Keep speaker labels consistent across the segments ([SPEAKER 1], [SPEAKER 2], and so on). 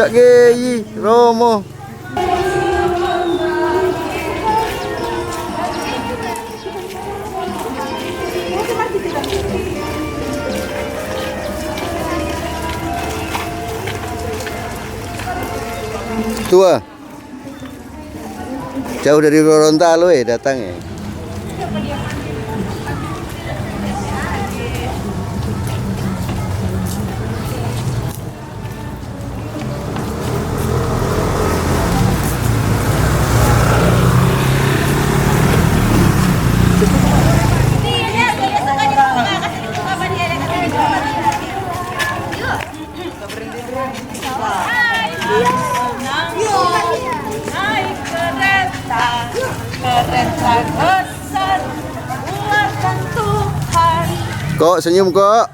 [SPEAKER 1] Kak Geyi, Romo. Tua. Jauh dari Gorontalo datang ya.
[SPEAKER 2] Kereta besar buatan Tuhan.
[SPEAKER 1] Kok senyum kok?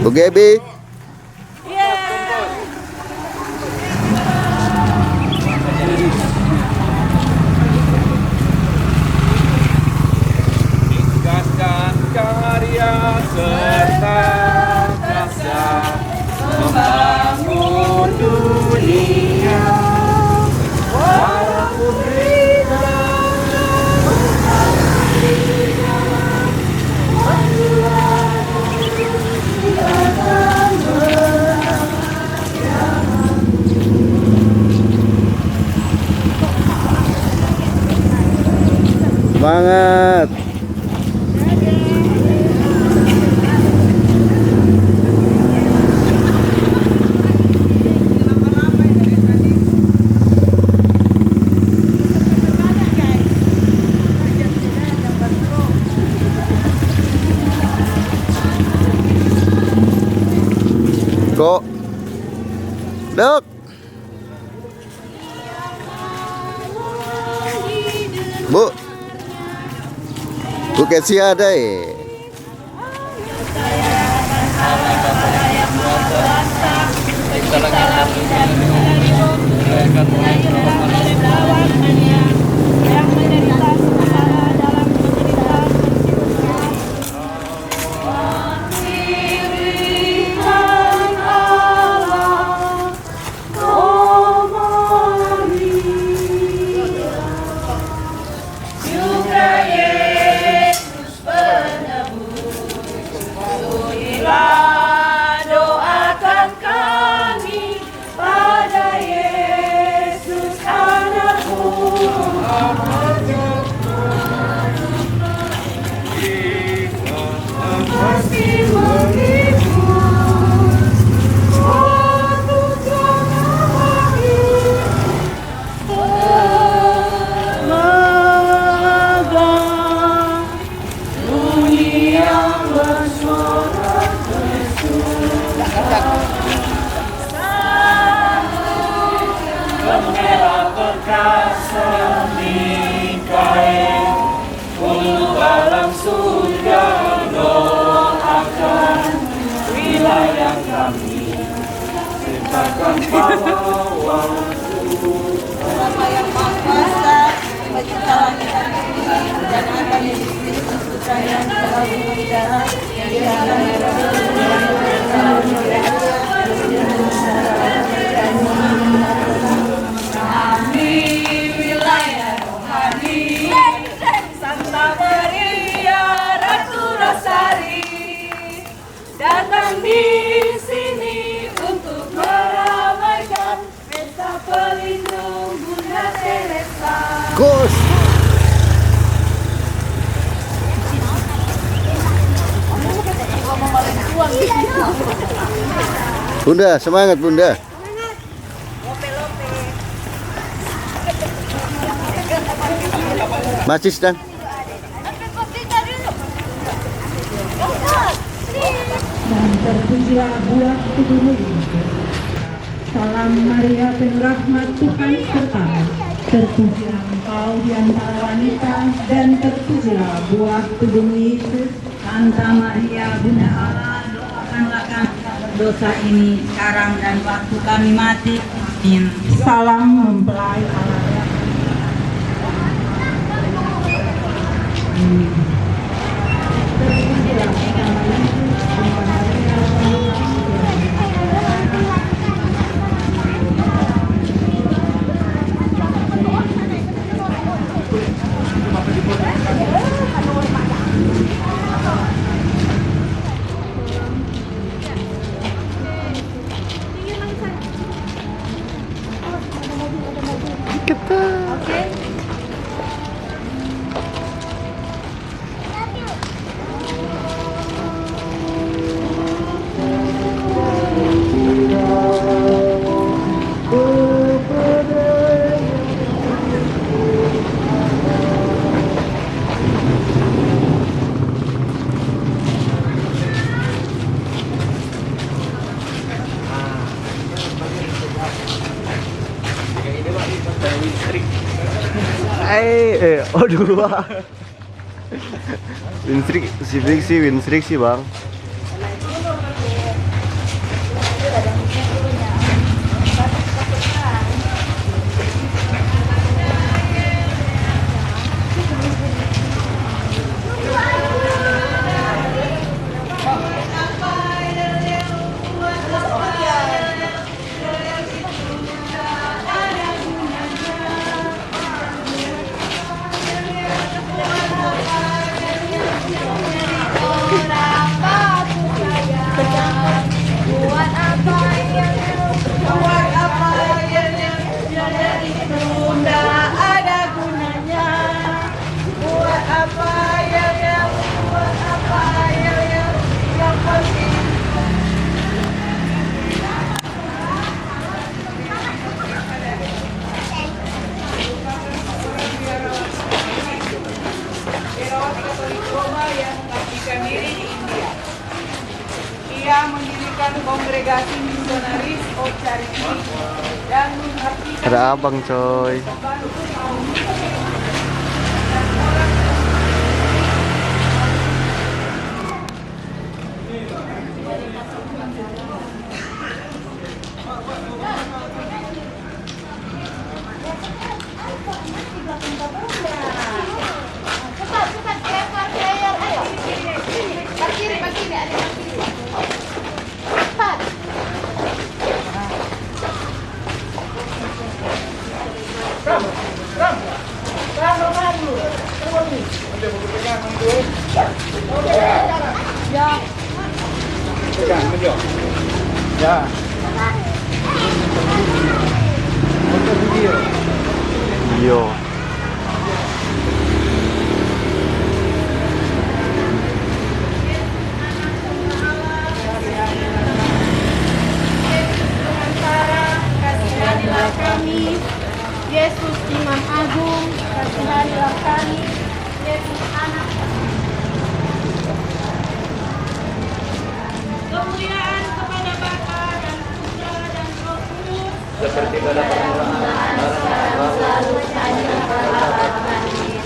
[SPEAKER 1] Bu Gebi.
[SPEAKER 3] Tingkatkan karya serta jasa membangun dunia. Walaupun
[SPEAKER 1] Semangat. Kok Dok. Bu Ketsi ada ya?
[SPEAKER 2] Doakan kami pada Yesus anakmu. Pasti menghibur suatu memegang bunyi yang bersuara bendera perkasa Mikael untuk alam surga doakan wilayah kami sertakan pahlawan Bapa yang Maha Kuasa pencipta langit dan bumi dan apa yang di sini Putra yang selalu berbicara di kami wilayah rohani Santa Maria Ratu Rosari datang di sini untuk meramaikan pesta pelindung Bunda Teresa.
[SPEAKER 1] Gus. Bunda, semangat Bunda. Masih dan
[SPEAKER 4] terpujilah buah tubuhmu. Salam Maria, penuh rahmat Tuhan sertamu. Terpujilah engkau di antara wanita dan terpujilah buah tubuhmu Yesus. Santa Maria, Bunda Allah, doakanlah kami berdosa ini sekarang dan waktu kami mati. Amin. Salam mempelai Allah.
[SPEAKER 1] Kita.
[SPEAKER 2] Oke.
[SPEAKER 1] Oh dua. Winstrik sih bang. Ia mendirikan kongregasi misionaris of Charity dan mengabdikan Ada abang coy.
[SPEAKER 3] Pegang, menjauh. Ya. Foto video.
[SPEAKER 1] Yo.
[SPEAKER 2] kasihanilah kami. Yesus Imam Agung, kasihanilah kami. Yesus Anak. Kemuliaan kepada Bapa dan Putra dan Roh Kudus.
[SPEAKER 3] Seperti pada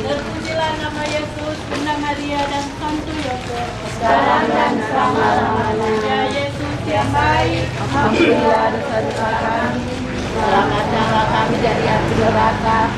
[SPEAKER 2] Terpujilah nama Yesus, Bunda Maria dan Santo Yosef, sekarang dan selama-lamanya. Ya Yesus yang baik, ampunilah dosa-dosa kami, selamatkanlah kami dari api neraka.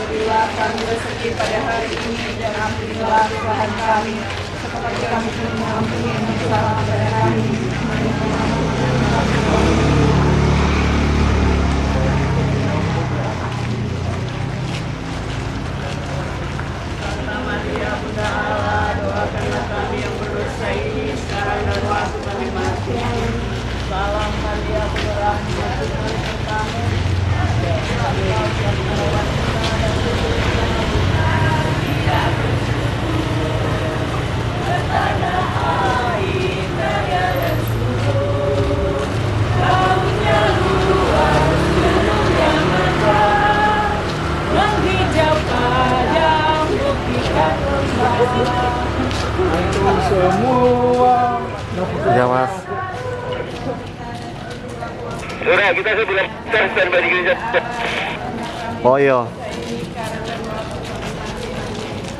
[SPEAKER 2] Berilah kami rezeki pada hari ini dan ampunilah kesalahan kami, seperti kami pun mengampuni yang bersalah kepada kami. Santa Maria, Bunda Allah, doakanlah kami yang berdosa ini sekarang dan waktu kami mati. Salam Maria, berrahmat Tuhan sertamu. Kau
[SPEAKER 3] semua.
[SPEAKER 1] Ya Mas.
[SPEAKER 5] Sudah, kita sebelum standby di gereja.
[SPEAKER 1] Oh iya.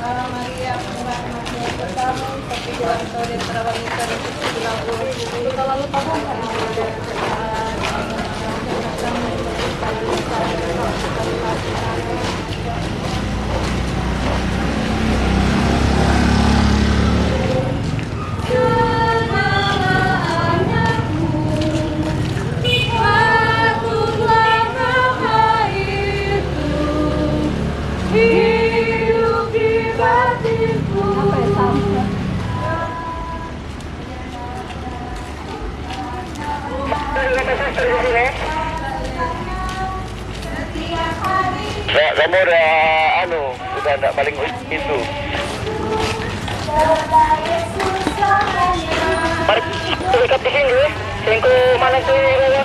[SPEAKER 2] Maria penuh rahmat Tuhan sertamu, terpujilah engkau di antara wanita dan terpujilah buah kita lalu tabungkan
[SPEAKER 5] Kamu udah udah enggak paling itu. Mari dekat di sini ya. Singku mana tuh ya?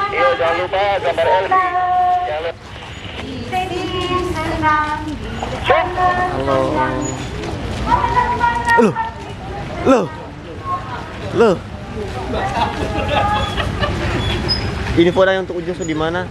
[SPEAKER 5] Iya, jangan lupa gambar Elvi.
[SPEAKER 1] Halo. Loh. Loh. Ini foto yang untuk ujung di mana?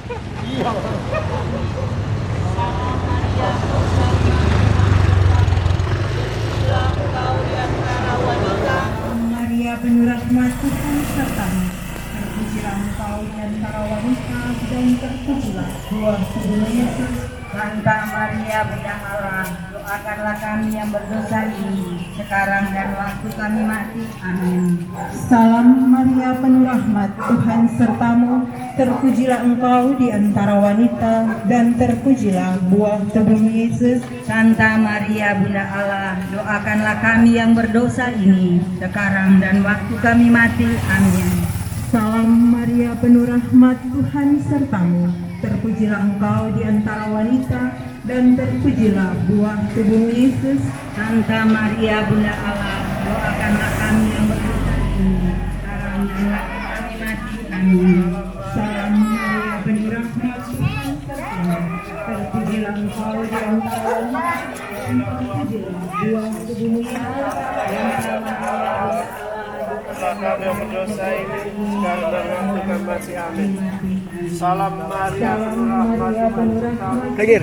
[SPEAKER 4] Maria penuh rahmat Tuhan sertamu, terpujilah engkau di antara wanita dan terpujilah buah tubuhmu Yesus.
[SPEAKER 2] Santa Maria Bunda Allah, doakanlah kami yang berdosa ini, sekarang dan waktu kami mati. Amin.
[SPEAKER 4] Salam Maria penuh rahmat Tuhan sertamu, terpujilah engkau di antara wanita dan terpujilah buah tubuhmu Yesus.
[SPEAKER 2] Santa Maria Bunda Allah, doakanlah kami yang berdosa ini, sekarang dan waktu kami mati. Amin.
[SPEAKER 4] Salam Maria penuh rahmat Tuhan sertamu, terpujilah engkau di antara wanita dan terpujilah buah tubuhmu Yesus.
[SPEAKER 2] Santa Maria Bunda Allah, doakanlah kami yang berdosa ini, sekarang dan waktu kami mati. Amin.
[SPEAKER 4] Salam Maria penuh rahmat Tuhan sertamu, terpujilah engkau di antara wanita dan terpujilah buah tubuhmu Yesus.
[SPEAKER 2] Santa Maria
[SPEAKER 3] Kami yang berdosa ini sekarang dan waktu kami mati. Amin. Salam Maria penuh rahmat Tuhan sertamu.
[SPEAKER 1] Lagi.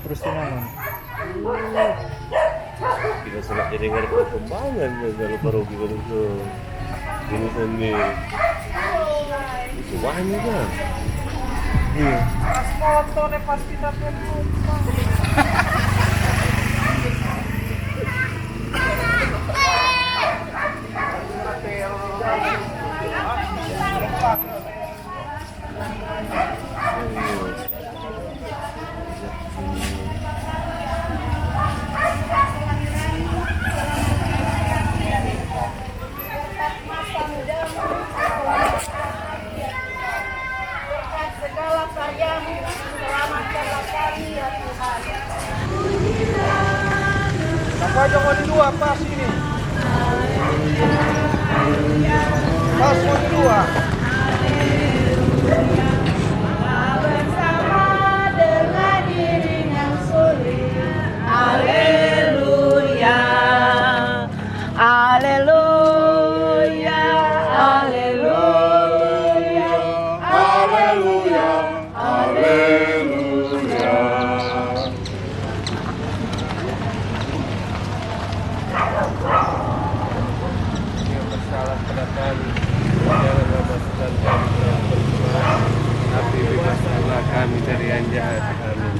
[SPEAKER 3] Terus gimana?
[SPEAKER 5] Kita sudah jadi ngerti perkembangan ya, jangan lupa rugi itu. Ini sendiri.
[SPEAKER 1] Banyak kan?
[SPEAKER 3] Pas foto nih pas kita penumpang.
[SPEAKER 2] Segala karyamu, selamatkanlah kami ya Tuhan.
[SPEAKER 3] Sampai Joko dua pas ini. Pas mau dua.
[SPEAKER 2] Bersama dengan diri yang sulit. Haleluya, haleluya, haleluya, haleluya, haleluya.
[SPEAKER 3] Yang bersalah pada kami, janganlah masukkan kami dalam percobaan, tapi bebaskanlah kami dari yang jahat. Amin.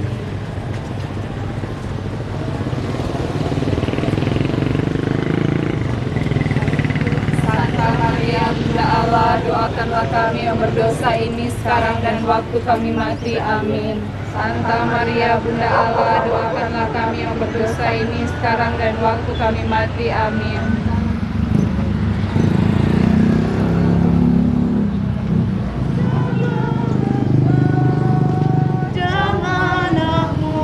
[SPEAKER 6] Santa Maria, Bunda Allah, doakanlah kami yang berdosa ini sekarang dan waktu kami mati. Amin. Santa Maria, Bunda Allah, doakanlah kami yang berdosa ini sekarang dan waktu kami mati. Amin.
[SPEAKER 2] Jangan anakmu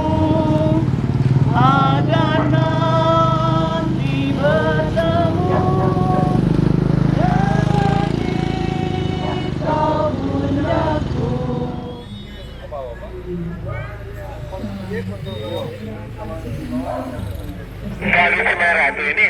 [SPEAKER 2] ada nanti bertemu dari kau bundaku.
[SPEAKER 5] Kali merah tuh ini.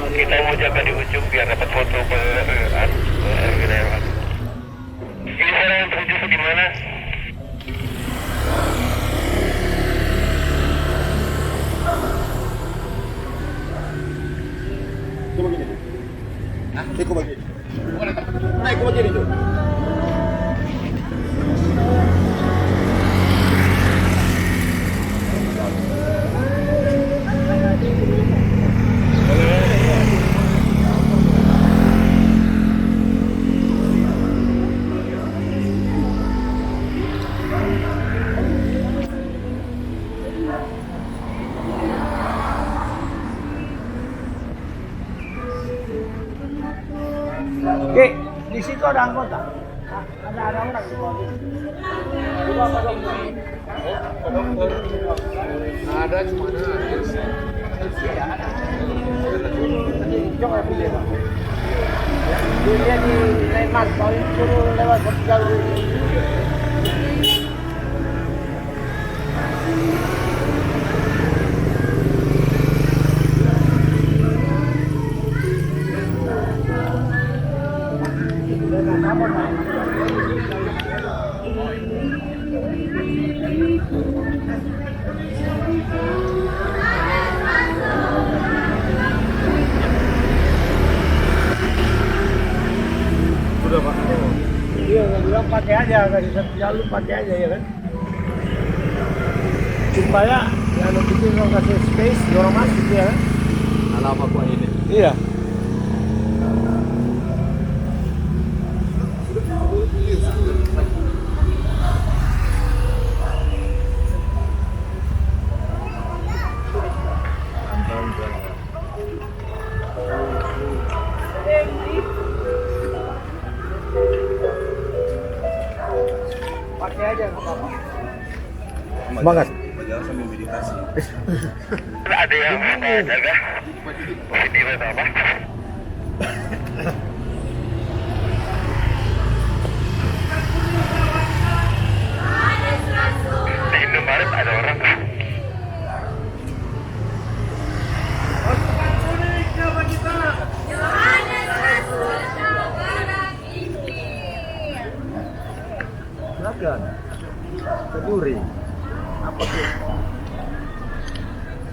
[SPEAKER 5] Kita mau jaga di ujung biar dapat foto ini saya yang tuju di mana?
[SPEAKER 1] Naik kok begini tuh.
[SPEAKER 3] Oke, di situ ada anggota. Ada orang di bawah. Ada cuma ada. Coba pilih. Dia di Leman, kalau suruh lewat jalur ini.
[SPEAKER 1] Sudah Pak.
[SPEAKER 3] Iya, saya bilang pakai aja, dari satu jalur pakai aja ya kan. Supaya yang begitu orang kasih space, dorong masuk ya kan.
[SPEAKER 1] Alamat Pak ini.
[SPEAKER 3] Iya. Pakai aja nggak apa-apa.
[SPEAKER 1] Semangat. jalan sambil meditasi.
[SPEAKER 5] Ada yang jaga positif atau apa? Di Indomaret ada orang.
[SPEAKER 1] Silakan. Keduri. Apa tuh?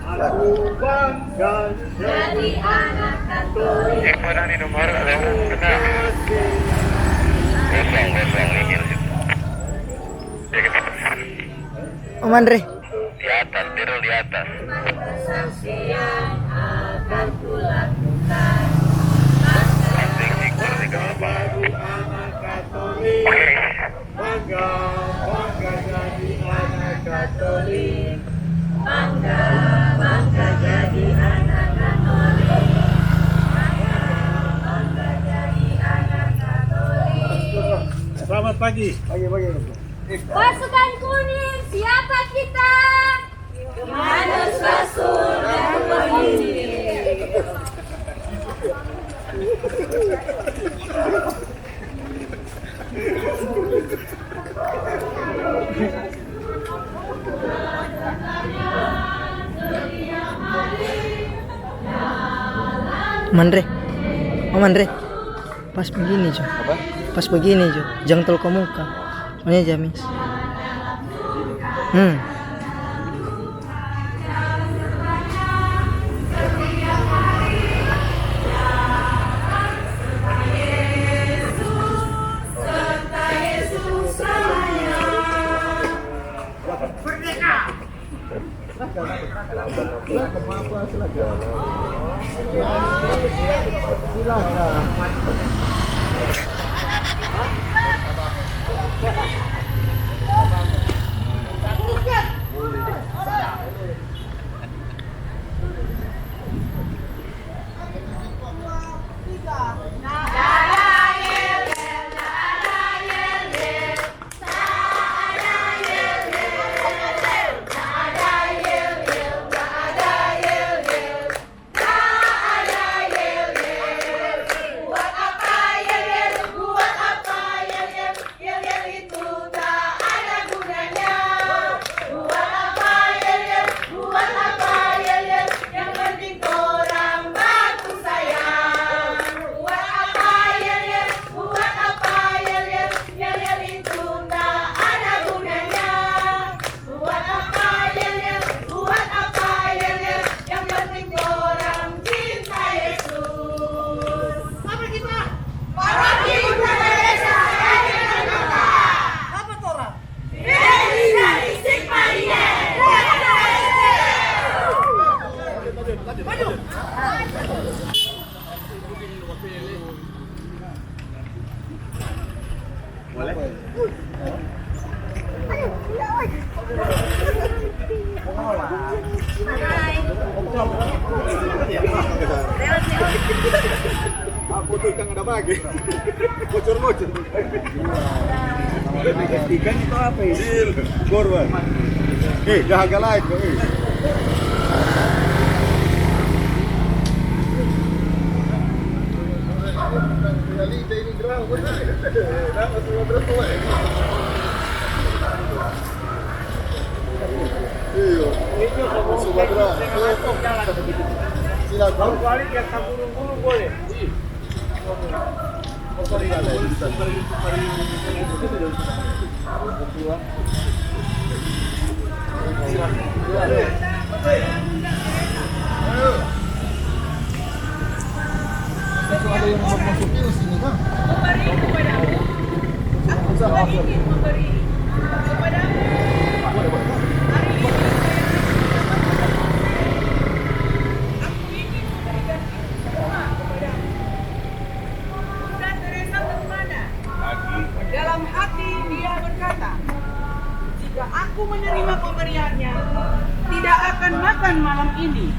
[SPEAKER 1] Aku bangga jadi anak Katolik.
[SPEAKER 5] Yang mana di Indomaret ada orang kena. Kosong ingin.
[SPEAKER 2] Om Andre.
[SPEAKER 5] Di atas, tidur di atas. Asik sikur di lapangan. Oke.
[SPEAKER 1] Bangga jadi anak Katolik. Selamat pagi. Pagi.
[SPEAKER 7] Pasukan kuning, siapa kita? Yohanes Rasul dan penginjil.
[SPEAKER 2] Om Andre, pas begini Jo.
[SPEAKER 1] Apa?
[SPEAKER 2] Pas begini Jo, jangan tol ke muka. Soalnya jamis.
[SPEAKER 1] Aku tuh ikan ada bagi. Bocor-bocor. Ikan itu apa ini? Korban. Jaga lain kok. Silakan. Balik yang kabur-kabur boleh. Ada yang mau masukin ke sini kan? Memberi kepadamu. Aku juga ingin memberi kepadamu. Hari ini aku ingin memberikan semua kepadamu. Bunda Teresa berkata, dalam hati dia berkata, jika aku menerima pemberiannya, tidak akan makan malam ini.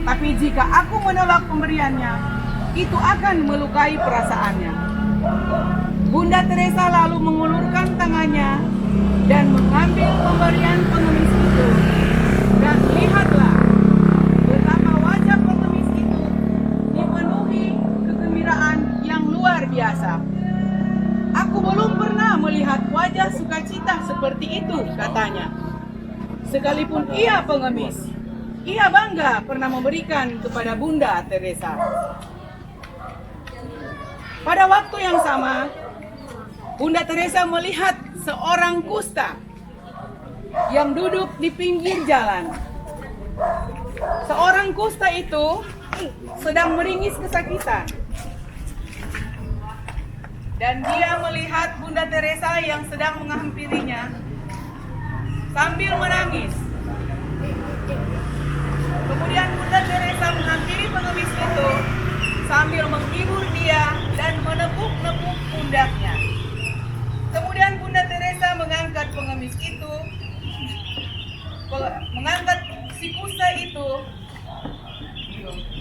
[SPEAKER 1] Tapi jika aku menolak pemberiannya, itu akan melukai perasaannya. Bunda Teresa lalu mengulurkan tangannya dan mengambil pemberian pengemis itu sukacita seperti itu, katanya. Sekalipun ia pengemis, ia bangga pernah memberikan kepada Bunda Teresa. Pada waktu yang sama, Bunda Teresa melihat seorang kusta yang duduk di pinggir jalan. Seorang kusta itu sedang meringis kesakitan. Dan dia melihat Bunda Teresa yang sedang menghampirinya sambil menangis. Kemudian Bunda Teresa menghampiri pengemis itu sambil menghibur dia dan menepuk-nepuk pundaknya. Kemudian Bunda Teresa mengangkat pengemis itu, mengangkat si kusta itu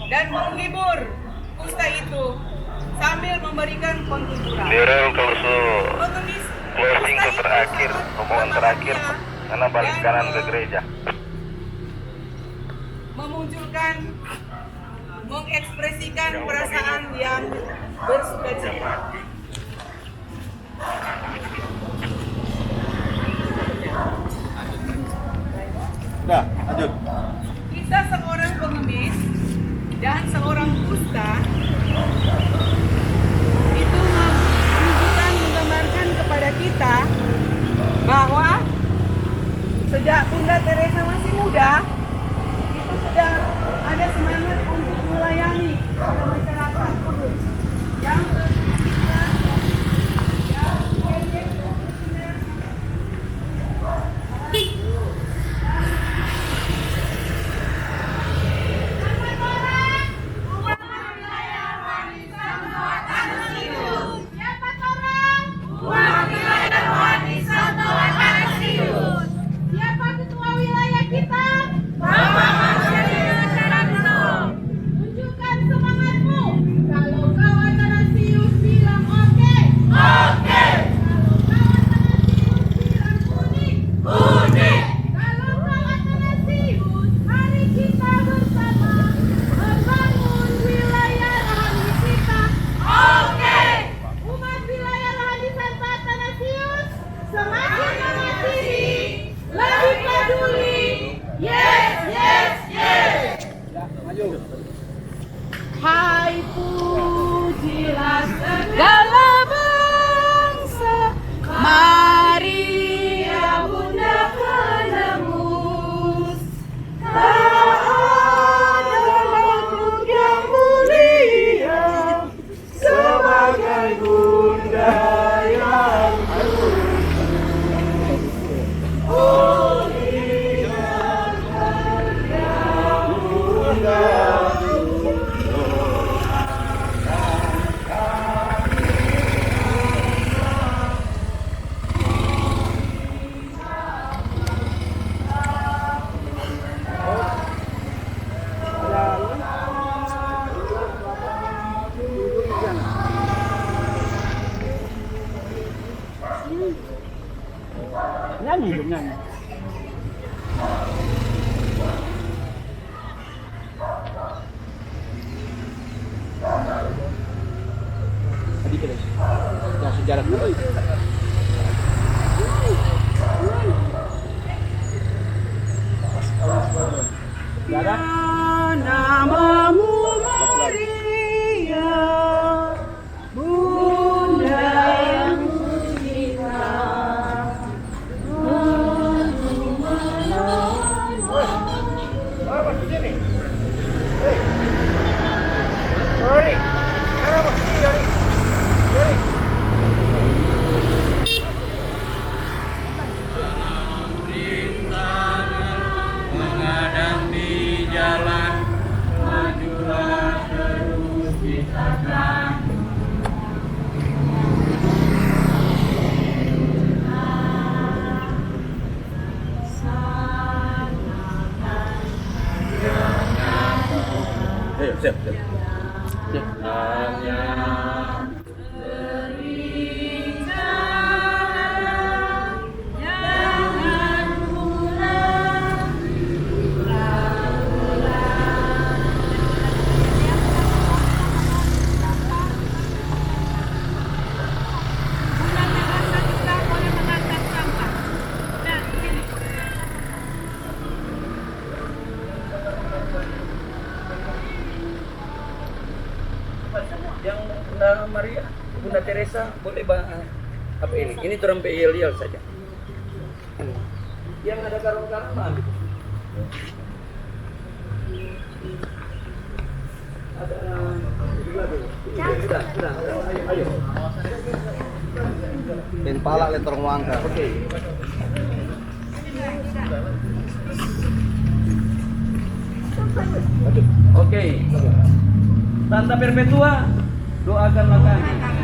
[SPEAKER 1] dan menghibur kusta itu sambil memberikan konturan. Pengemis
[SPEAKER 5] Closing
[SPEAKER 1] kusta
[SPEAKER 5] terakhir,
[SPEAKER 1] itu
[SPEAKER 5] omongan terakhir, karena balik
[SPEAKER 1] dan
[SPEAKER 5] kanan ke gereja.
[SPEAKER 1] memunculkan, mengekspresikan perasaan yang bersukacita.
[SPEAKER 3] Udah, lanjut.
[SPEAKER 1] Kisah seorang pengemis dan seorang kusta itu menunjukkan, menggambarkan kepada kita bahwa sejak Bunda Teresa masih muda, itu sudah ada semangat untuk melayani pada masyarakat yang berkebutuhan, yang pendek umurnya.
[SPEAKER 7] Siapa ketua wilayah kita? Bapak Marcelino Caragno. Tunjukkan semangatmu. Kalau kau Atanasius bilang oke. Oke. Kalau kau Atanasius bilang unik. Unik. Kalau kau Atanasius, mari kita bersama membangun wilayah rohani kita. Oke. Umat wilayah rohani Santo Atanasius semakin mengasihi, lebih peduli. Yes, yes, yes. Hai pujilah segala bangsa, Maria Bunda penembus. Tak ada makhluk yang mulia sebagai Bunda yang
[SPEAKER 1] nyanyi dong, nyanyi. Tadi kita yang sejarah dulu. Namamu Maria, Bunda yang kita.
[SPEAKER 8] bisa boleh apa ini? Ini terang PIL saja. Yang ada karung-karung ambil. Ada sudah. Ayo.
[SPEAKER 3] Dan pala letter wangka.
[SPEAKER 8] Oke. Oke. Santa Perpetua, doakanlah kami.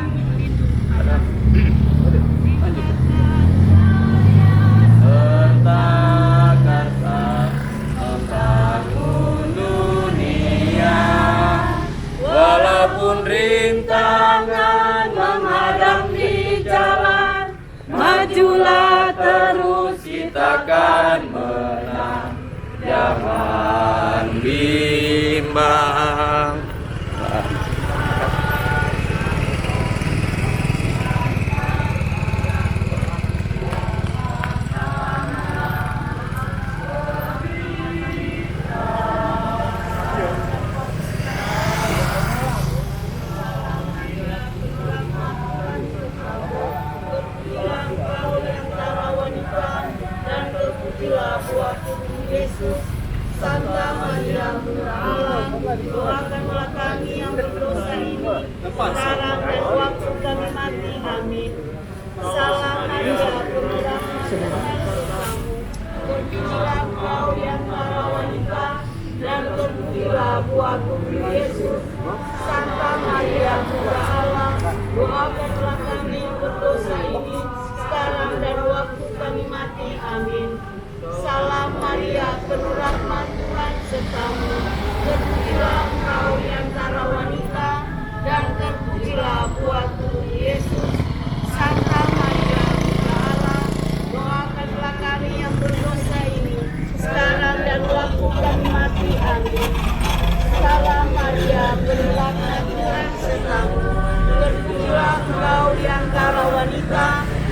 [SPEAKER 8] Serta karsa membangun dunia, walaupun rintangan menghadang di jalan, majulah terus, kita akan menang, jangan bimbang.
[SPEAKER 2] Yesus, Santa Maria Bunda Allah, doakanlah kami yang berdosa ini, sekarang dan waktu kami mati. Amin. Salam Maria, penuh rahmat Tuhan bersamamu. Terpujilah engkau di antara wanita, dan terpujilah buah tubuh Yesus. Santa Maria Bunda Allah, doakanlah kami yang berdosa ini, sekarang dan waktu kami mati. Amin. Salam Maria, penuh rahmat Tuhan sertamu. Terpujilah engkau di antara wanita, dan terpujilah buah tubuh Yesus. Santa Maria Bunda Allah, doakanlah kami yang berdosa ini, sekarang dan waktu kami mati. Amin. Salam Maria, penuh rahmat Tuhan sertamu. Terpujilah engkau di antara wanita,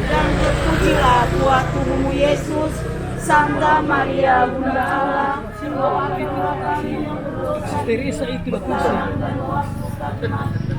[SPEAKER 2] dan terpujilah buah tubuhmu Yesus. Santa Maria Bunda Allah, doakanlah kami yang berdosa sekarang dan waktu kami mati.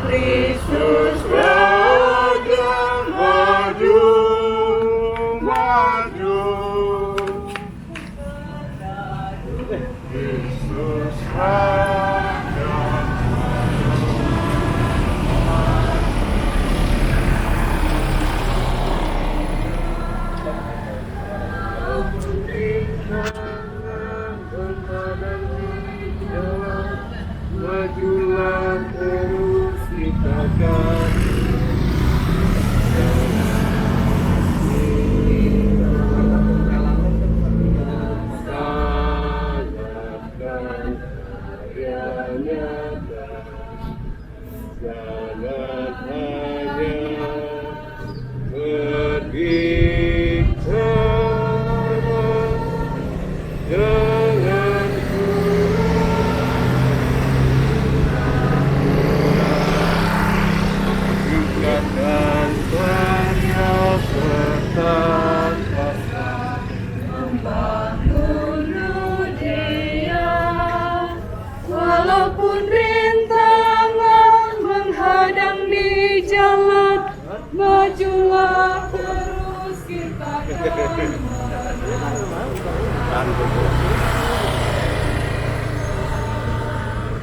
[SPEAKER 7] Kristus beragam maju, maju. Kristus beragam majulah terus, kita akan sangatkan karyanya, jangan hanya berbicara, jangan dan karya bertambah
[SPEAKER 6] membangun dunia, walaupun rintangan menghadang di jalan, majulah terus, kita akan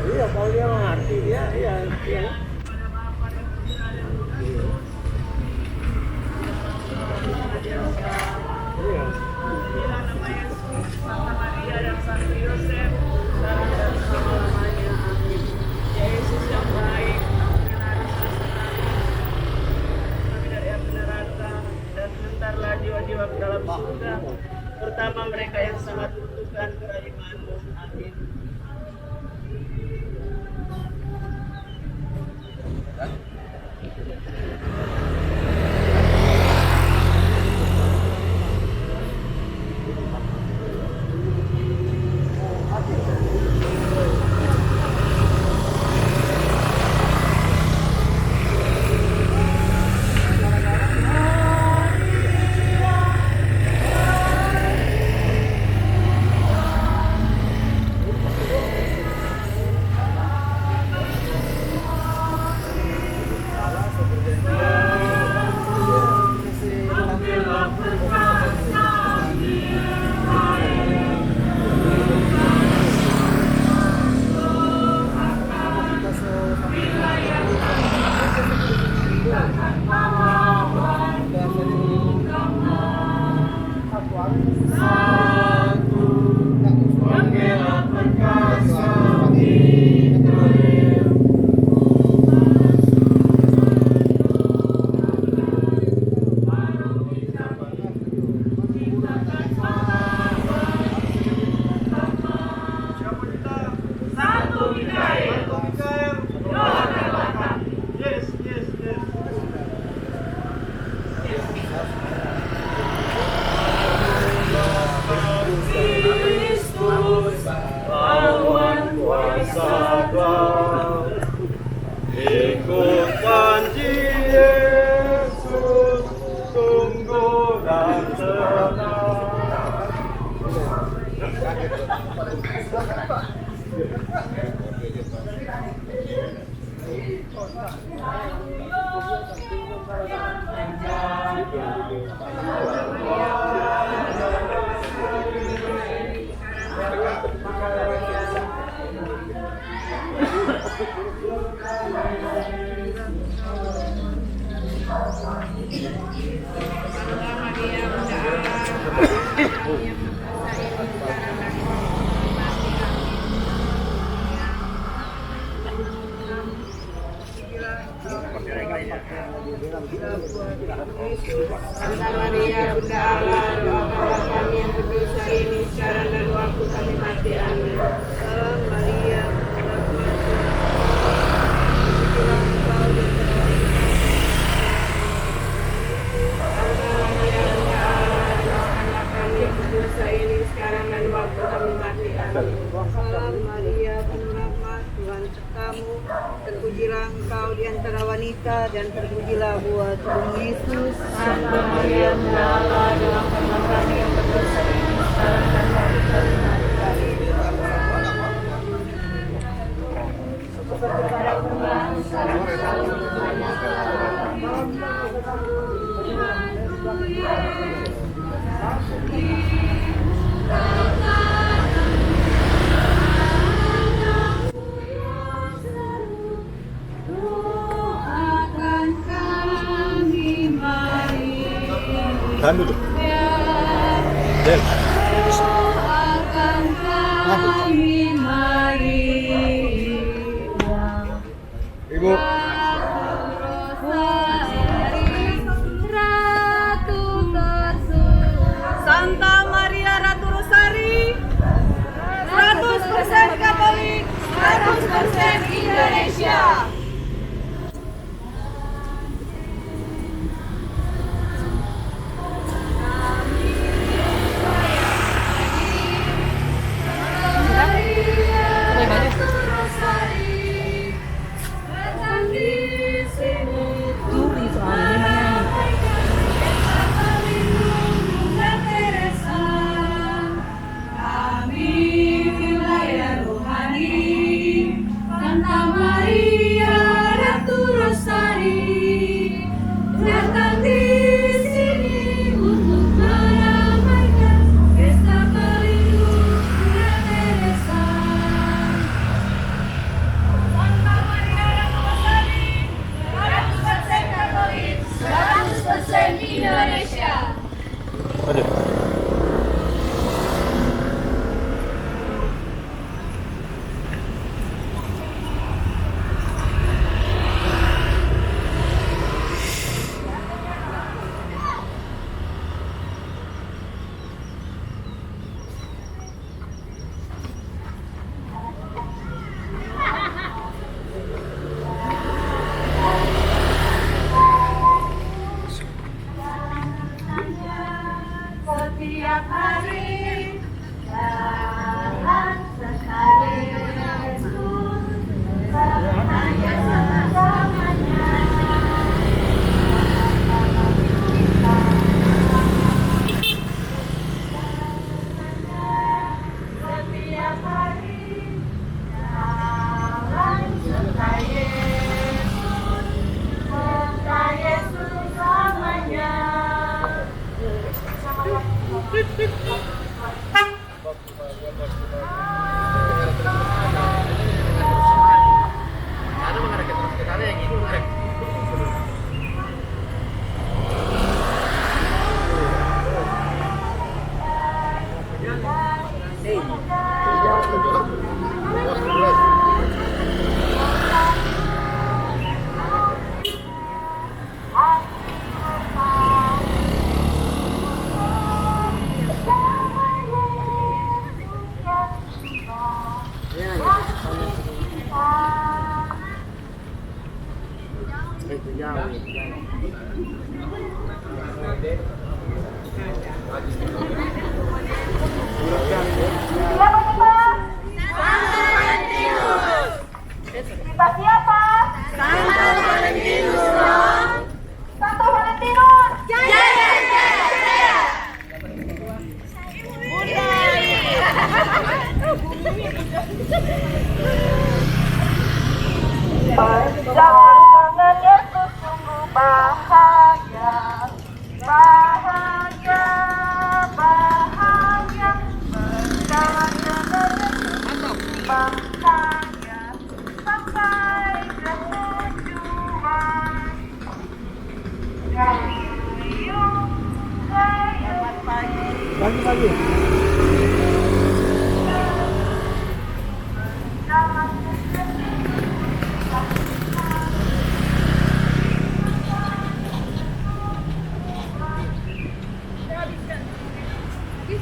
[SPEAKER 3] Iya, kalau dia mengerti dia, ya.
[SPEAKER 7] Ikut janji Yesus, sungguh dan tenang.
[SPEAKER 2] Santa Maria Bunda Allah, doakanlah kami yang berdosa ini sekarang dan waktu kami mati. Amin. Salam Maria, berdosa ini sekarang dan waktu kami mati. Amin. Salam Maria, penuh rahmat, Tuhan sertamu, terpujilah engkau di antara wanita dan terpujilah buah tubuhmu Yesus.
[SPEAKER 6] Santa Maria Bunda Allah, doakanlah kami yang berdosa ini sekarang dan waktu kami mati.
[SPEAKER 7] Tahan dulu. Del. Ibu.
[SPEAKER 2] Santa Maria Ratu Rosari, 100% Katolik, 100% Indonesia.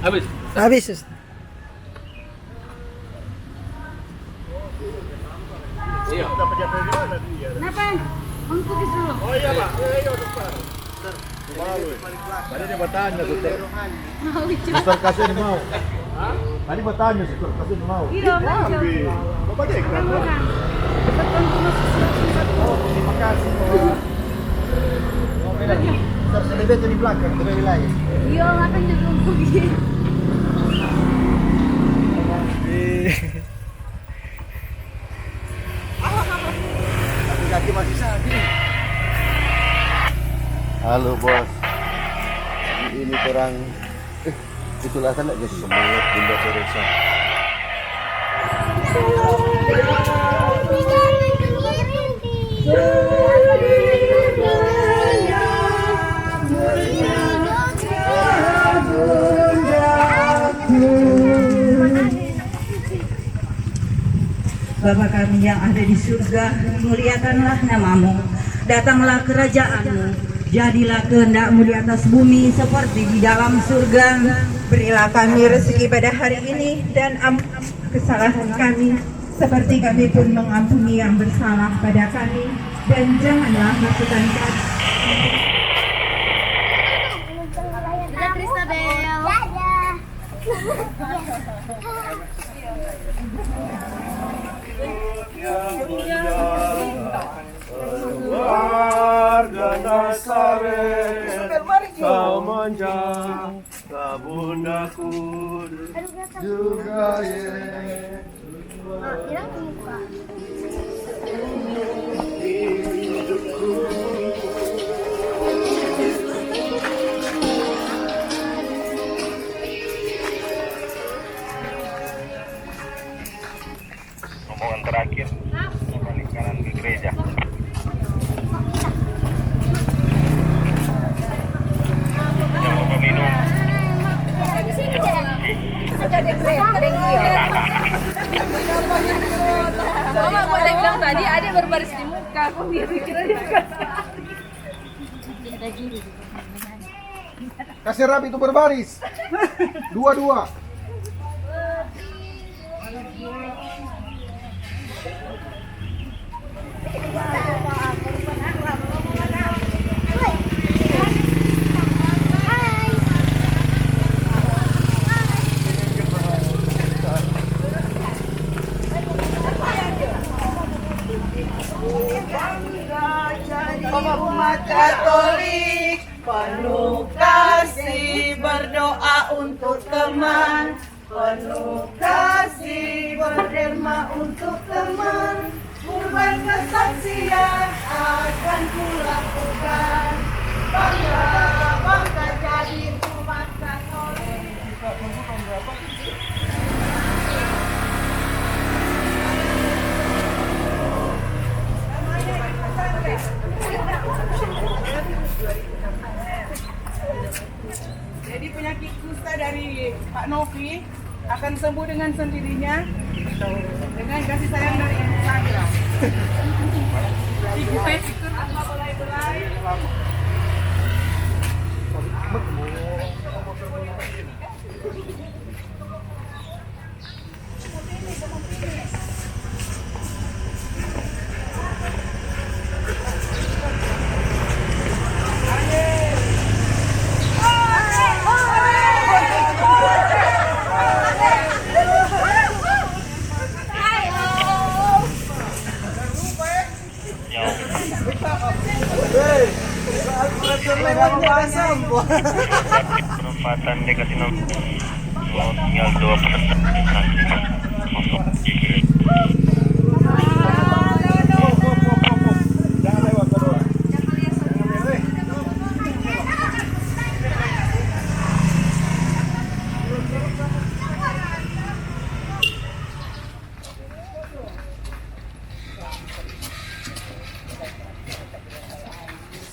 [SPEAKER 3] Habis.
[SPEAKER 2] Habis.
[SPEAKER 3] Iya.
[SPEAKER 7] Oh iya Pak, iya dokter. Tadi dia bertanya dokter. Dokter kasih ini mau. Tadi bertanya dokter kasih ini mau. Iya. Bapak dek. Oh, terima kasih. Terselebih di belakang, di wilayah.
[SPEAKER 6] Iya, akan jadi begini.
[SPEAKER 7] Kaki masih sakit. Halo bos. Ini kurang itulah kan jadi semangat Bunda Teresa.
[SPEAKER 4] Bapa kami yang ada di surga, muliakanlah namamu, datanglah kerajaanmu, jadilah kehendakmu di atas bumi seperti di dalam surga. Berilah kami rezeki pada hari ini dan ampuni kesalahan kami, seperti kami pun mengampuni yang bersalah pada kami, dan janganlah masukkan kami.
[SPEAKER 7] Warga Nazaret, kau manja, bundaku juga
[SPEAKER 5] Omongan terakhir peninggalan di gereja. Yang mau minum.
[SPEAKER 6] Mama gue udah bilang tadi ada berbaris di muka, aku kira dia kan.
[SPEAKER 7] kasih rapi itu berbaris. Dua-dua.
[SPEAKER 1] Umat Katolik penuh kasih, berdoa untuk teman, penuh kasih, berderma untuk teman, kurban kesaksian akan kulakukan, bangga jadi umat Katolik. sembuh dengan sendirinya dengan kasih sayang dari Ibu Sandra. Ibu Petikun apa belai-belai.
[SPEAKER 5] Perempatan dikasih nomor. Tinggal 2 peserta nanti masuk GG.
[SPEAKER 7] Jangan lewat berdua.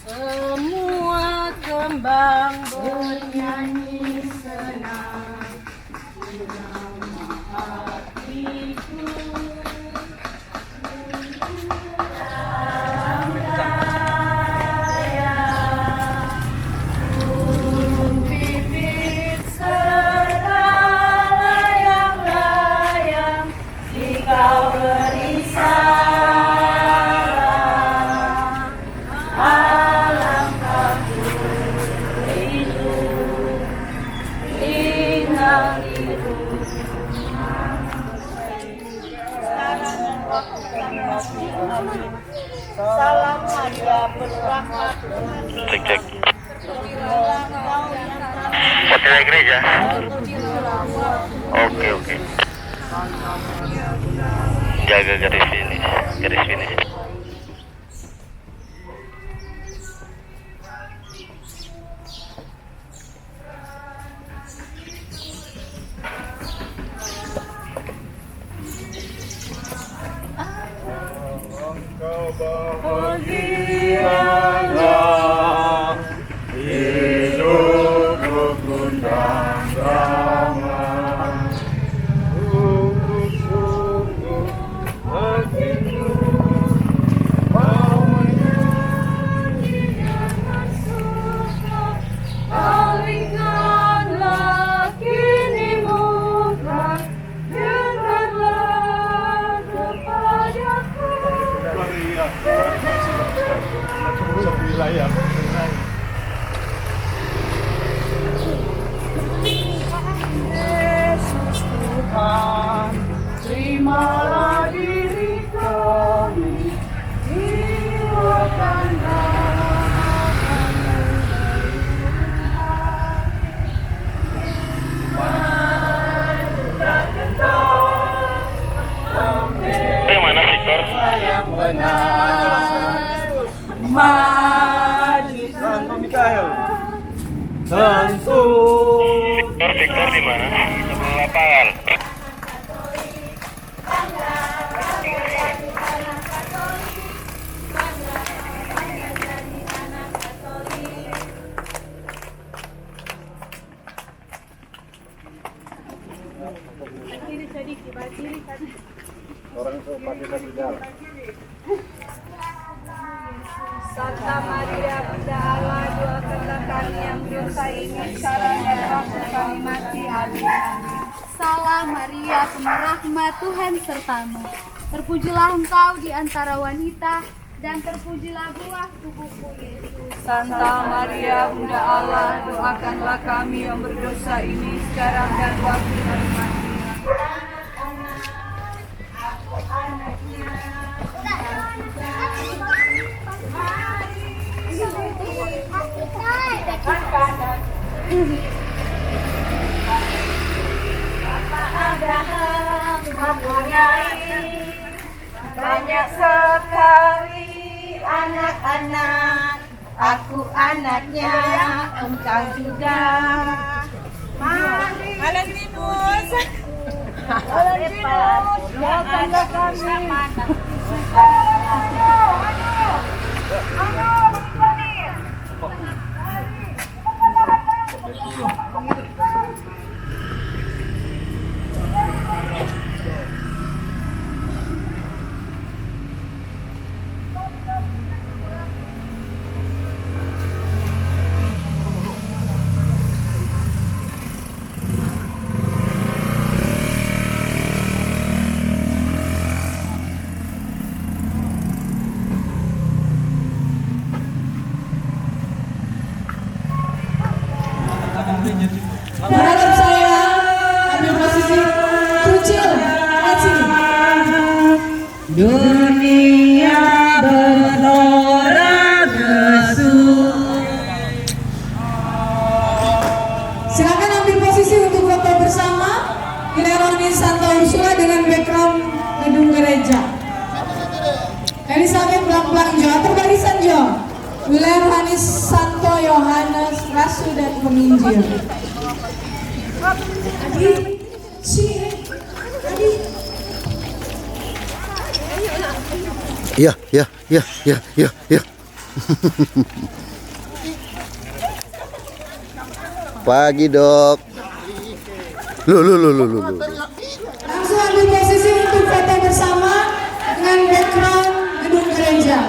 [SPEAKER 2] Semua kembang bernyanyi senang bersama hatiku. Dalam daya burung pipit serta layang-layang jika berisang. Salam Maria berrahmat Tuhan.
[SPEAKER 5] Cek. Hotel gereja. Oke. Jaga garis finish.
[SPEAKER 7] Bahagialah hidup rukun dan damai. Sungguh-sungguh hatiku mau menyanyikan suka.
[SPEAKER 6] Palingkanlah kini muka, dengarlah kepadaku.
[SPEAKER 7] Wilayah.
[SPEAKER 2] Yesus Tuhan, terimalah diri kami, jiwakan
[SPEAKER 5] Yang mana Victor?
[SPEAKER 2] yang benar, maju
[SPEAKER 7] Mikael. Tentu.
[SPEAKER 5] Victor di mana? Sebelum lapangan.
[SPEAKER 7] Orang pakai satu jalan.
[SPEAKER 6] Santa Maria Bunda Allah, doakanlah kami yang berdosa ini sekarang dan waktu kami mati. Amin.
[SPEAKER 9] Salam Maria, penuh rahmat Tuhan sertamu. Terpujilah engkau di antara wanita, dan terpujilah buah tubuhmu Yesus.
[SPEAKER 6] Santa Maria Bunda Allah, doakanlah kami yang berdosa ini sekarang dan waktu kami mati.
[SPEAKER 2] Abraham mempunyai banyak sekali anak-anak. Aku anaknya, engkau juga. Alan Linus, doakanlah kami.
[SPEAKER 4] background gedung gereja. Elizabeth Blang Jo, atur barisan Jo. Wilayah Rohani Santo Yohanes Rasul dan Penginjil. Adi, Adi.
[SPEAKER 7] Iya. Pagi, Dok. Lu.
[SPEAKER 4] Langsung ambil posisi untuk foto bersama dengan background gedung gereja.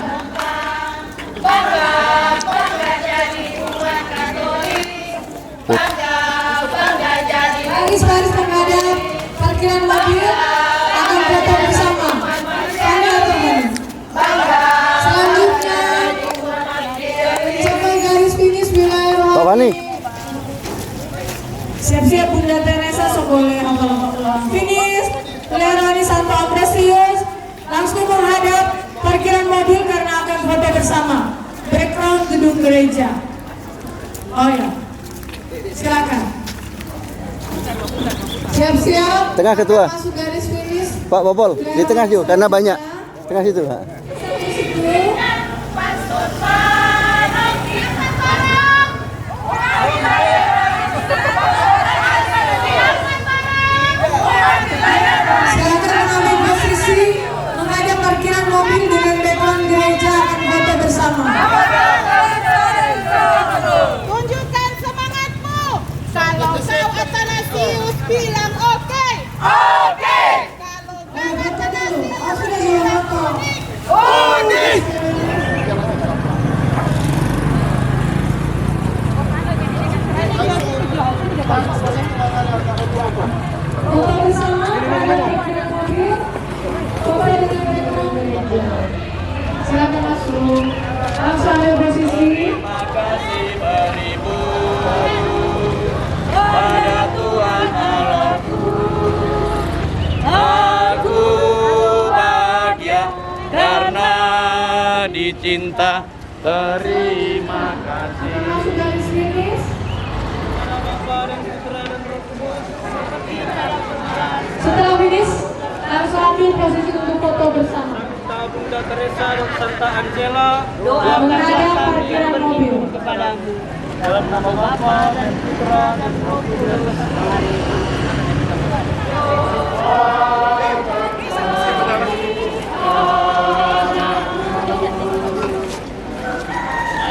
[SPEAKER 4] Bangga jadi umat Katolik. Bangga jadi. Baris menghadap parkiran mobil akan foto bersama. Selanjutnya mencapai garis finish wilayah
[SPEAKER 7] Pak Fani.
[SPEAKER 4] Siap-siap Bunda Teresa Sokole finish wilayah Rohani Santo Ambrosius. Langsung menghadap parkiran mobil karena akan foto bersama. Background gedung gereja. Oh ya, silakan. Siap-siap.
[SPEAKER 7] Tengah ketua.
[SPEAKER 4] Masuk garis finish.
[SPEAKER 7] Pak Popol, di tengah yuk karena banyak. Tengah situ, Pak.
[SPEAKER 4] Silakan mengambil posisi menghadap parkiran mobil dengan background gereja akan foto bersama.
[SPEAKER 2] Tunjukkan semangatmu. Kalau kau Athanasius bilang oke. Kalau
[SPEAKER 4] Foto dulu. Oh, sudah sudah foto. Foto bersama menghadap parkiran mobil. Foto dengan background gereja. Silakan masuk. Langsung ambil posisi.
[SPEAKER 8] Makasih beribu pada Tuhan Allahku. Aku bahagia karena dicinta. Terima kasih.
[SPEAKER 4] Masuk garis finish. Setelah finish, langsung ambil posisi untuk foto bersama.
[SPEAKER 8] Bunda Teresa dan Santa Angela,
[SPEAKER 4] Menghadap parkiran mobil.
[SPEAKER 8] kepadamu. Dalam nama Bapa dan Putra dan Roh Kudus.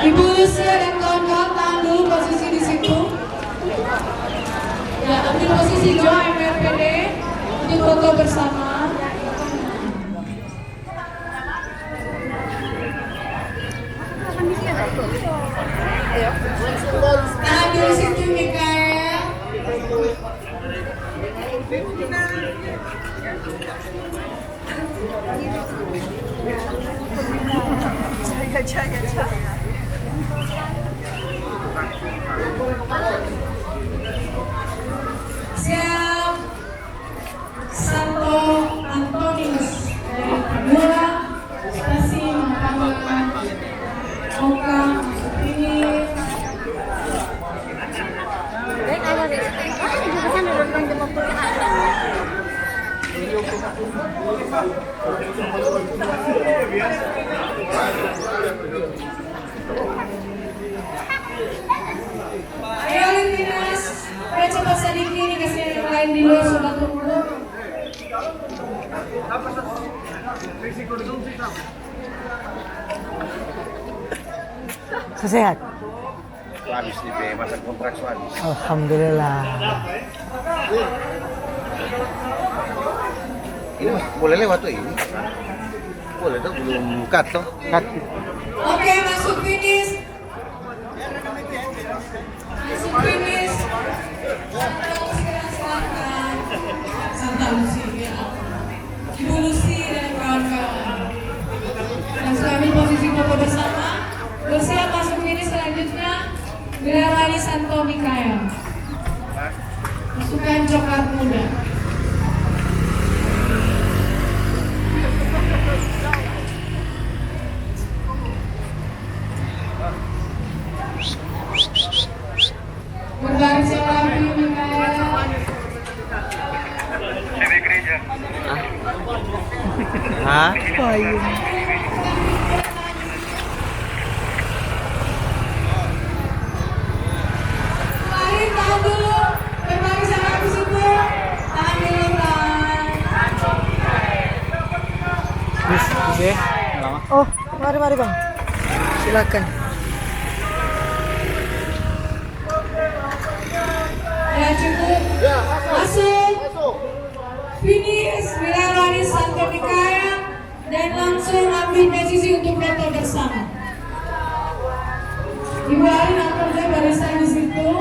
[SPEAKER 4] Ibu Lucia dan kawan-kawan tahan dulu posisi di situ. Ya, ambil posisi Jo MRPD untuk foto bersama. Tahan dulu situ Mikael. Siap. Santo Antonius dari Padua, stasi Mampang, Oka, ini. Ayo Lintinas, cepat sedikit ini kasih yang lain di luar sobat umur.
[SPEAKER 10] Sehat.
[SPEAKER 7] Habis di masa kontrak habis.
[SPEAKER 10] Alhamdulillah.
[SPEAKER 7] Ini boleh lewat tuh ini. Boleh tuh belum cut tuh. Cut.
[SPEAKER 4] Oke, masuk finish. Masuk finish. Silakan. Santa Lucia. Ibu Lucy dan kawan-kawan. Langsung ambil posisi foto bersama. Bersiap masuk finish selanjutnya. Wilayah Rohani Santo Mikael. Pasukan Coklat Muda. Berbaris yang rapi Mikael.
[SPEAKER 5] Gereja.
[SPEAKER 8] Hah?
[SPEAKER 2] Mari tahan dulu. Kembali sama di situ. Tahan dulu, Bang.
[SPEAKER 10] Oh, mari Bang. Silakan.
[SPEAKER 2] Ya cukup. Masuk. Finish Wilayah Santo Nikaya dan langsung ambil posisi untuk foto bersama. Ibu Alin akan barisan di situ.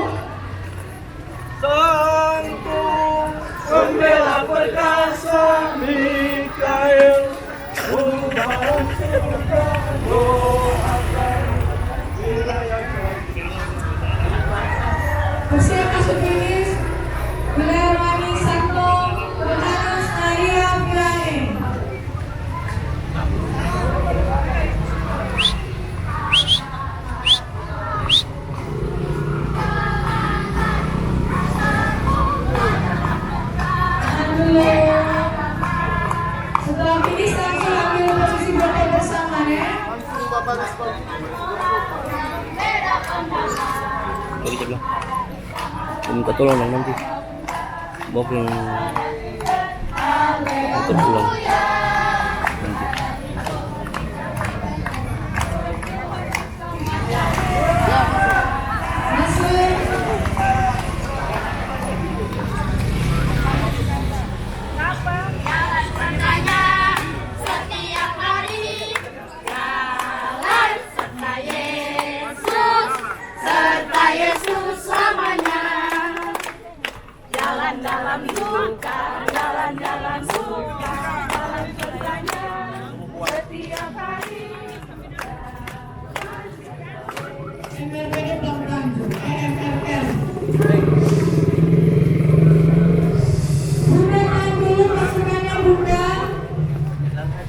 [SPEAKER 3] Sangkung pembela perkasa Mikael Tuhan surga doakan wilayah kami.
[SPEAKER 2] Bersiap masuk finish Wilayah Santo Yohanes Maria Vianney. Setelah finish langsung ambil posisi foto bersama ya.
[SPEAKER 8] Tadi dia bilang minta tolong dong nanti bawa pulang antar pulang nanti.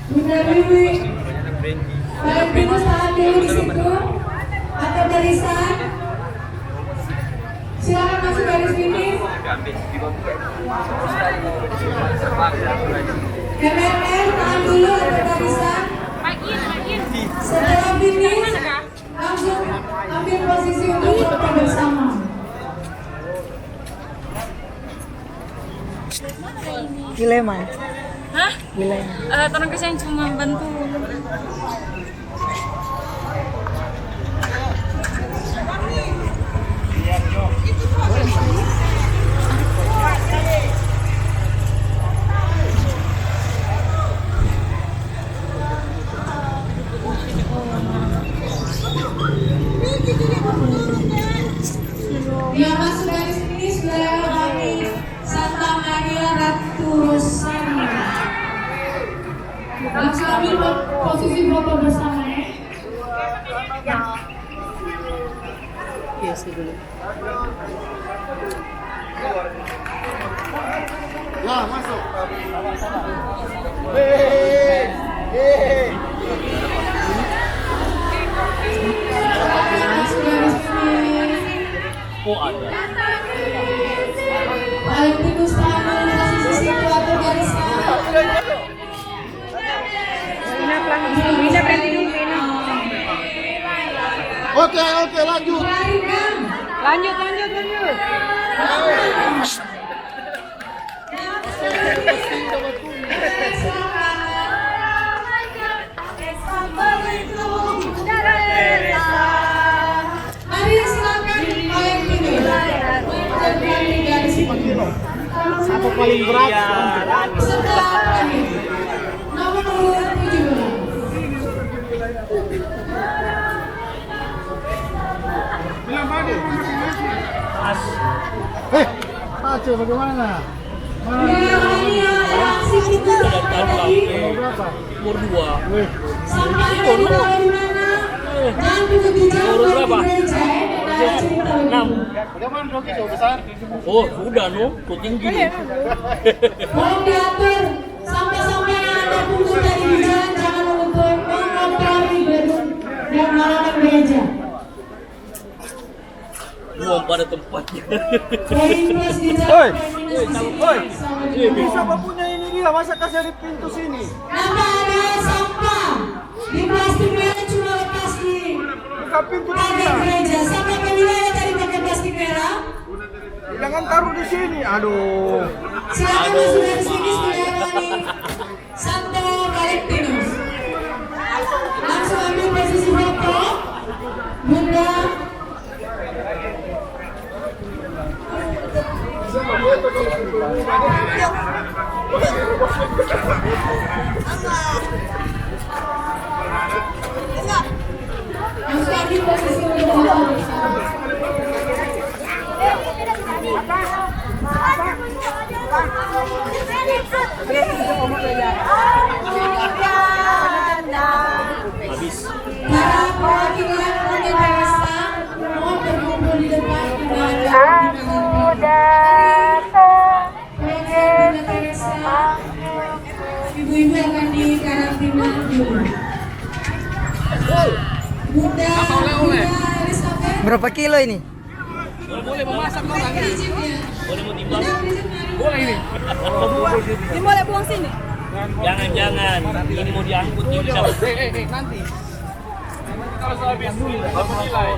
[SPEAKER 2] Bunda Wiwi, baik dulu tahan dulu di situ atau barisan. Silakan masuk garis finish. MRR tahan dulu atau barisan. Setelah finish langsung ambil posisi untuk foto bersama.
[SPEAKER 10] Dilema.
[SPEAKER 6] Hah?
[SPEAKER 10] Dilema.
[SPEAKER 6] Tenaga saya cuma bantu.
[SPEAKER 2] Yang masuk garis finish wilayah kami Santa Maria Ratu Rosani. Langsung ambil posisi foto bersama ya.
[SPEAKER 10] Yes, dulu.
[SPEAKER 7] Ya, masuk.
[SPEAKER 2] Masuk garis finish.
[SPEAKER 8] Oh ada.
[SPEAKER 2] Paling tikus tahan dulu posisi situ atau barisan.
[SPEAKER 7] Oke, lanjut.
[SPEAKER 2] Mari kan.
[SPEAKER 6] Lanjut.
[SPEAKER 2] Mari silakan paling tinggi. Jadi garis finish.
[SPEAKER 7] Satu paling berat.
[SPEAKER 2] Setelah lagi nomor 17.
[SPEAKER 7] Aceh bagaimana?
[SPEAKER 2] Wilayahnya yang situ
[SPEAKER 7] Berapa?
[SPEAKER 8] Umur 2.
[SPEAKER 2] sampai di mana? Dan begitu jauh di gereja dan cerita
[SPEAKER 8] 6.
[SPEAKER 7] Bagaimana Rocky jauh besar?
[SPEAKER 8] Oh sudah no, kok tinggi.
[SPEAKER 2] Mohon diatur sampai-sampai yang ada pungut dari di jalan jangan mengompari gedung dan halaman gereja.
[SPEAKER 8] Buang pada tempatnya.
[SPEAKER 2] Poin plus di jalan.
[SPEAKER 7] Bisa punya ini dia. lah, masa kasih di pintu sini?
[SPEAKER 2] Nama ada sampah di plastik merah cuma lepas di
[SPEAKER 7] Buka pintu
[SPEAKER 2] lantai
[SPEAKER 7] lah.
[SPEAKER 2] gereja. Sampah pemilihan tadi pakai plastik merah.
[SPEAKER 7] Jangan taruh di sini. Aduh.
[SPEAKER 2] Silakan masuk dari sini Saudari Santo Valentinus. Langsung ambil posisi foto. Bunda. Langsung ambil posisi foto. Para perwakilan Bunda Teresa mohon berkumpul di depan undangan. Perwakilan Bunda Teresa, ibu-ibu akan dikarantina dulu. Bunda Elizabeth.
[SPEAKER 10] Berapa kilo ini?
[SPEAKER 8] Boleh memasak orang ini. Boleh mau timbang.
[SPEAKER 7] Boleh ini.
[SPEAKER 1] Ini boleh buang sini.
[SPEAKER 8] Jangan. Ini mau diangkut juga.
[SPEAKER 7] Nanti. Kalau habis dulu, baru nilai.